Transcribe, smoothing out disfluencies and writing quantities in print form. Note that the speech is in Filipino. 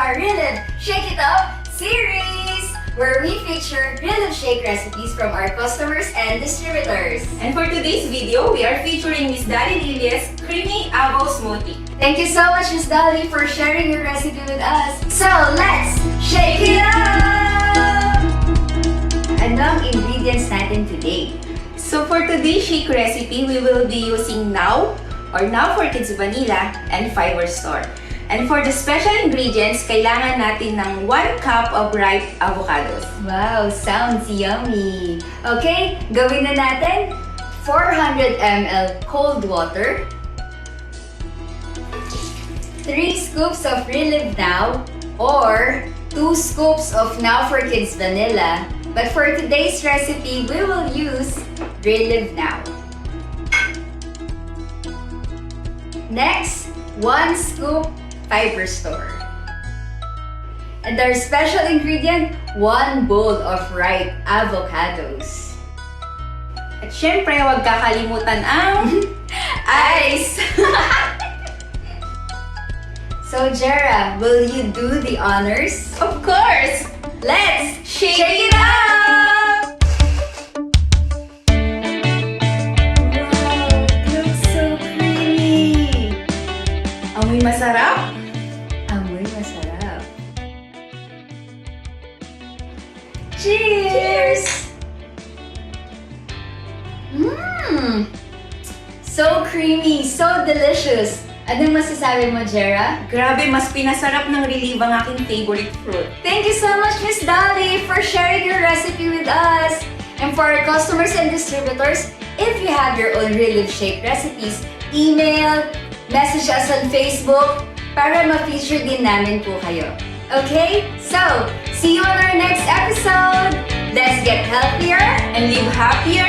our Reliv Shake It Up series, where we feature Reliv Shake recipes from our customers and distributors. And for today's video, we are featuring Miss Dolly Lilles Creamy Avo Smoothie. Thank you so much, Miss Dolly, for sharing your recipe with us. So, let's shake it up! Ano ang ingredients natin today? So for today's shake recipe, we will be using Now for Kids Vanilla and Fiber Store. And for the special ingredients, kailangan natin ng 1 cup of ripe avocados. Wow, sounds yummy! Okay, gawin na natin 400 ml cold water, 3 scoops of Reliv Now, or 2 scoops of Now for Kids Vanilla. But for today's recipe, we will use Reliv Now. Next, 1 scoop Fiber Store. And our special ingredient, 1 bowl of ripe avocados. At syempre, huwag kakalimutan ang ice! So, Jera, will you do the honors? Of course! Let's shake it up! Wow, it looks so creamy! Amoy masarap? Amoy masarap. Cheers! Mmm! So creamy, so delicious. Anong masasabi mo, Jera? Grabe, mas pinasarap ng Reliv ang aking favorite fruit. Thank you so much, Miss Dolly, for sharing your recipe with us. And for our customers and distributors, if you have your own Reliv Shake recipes, email, message us on Facebook para ma-feature din namin po kayo. Okay? So, see you on our next episode! Let's get healthier And live happier,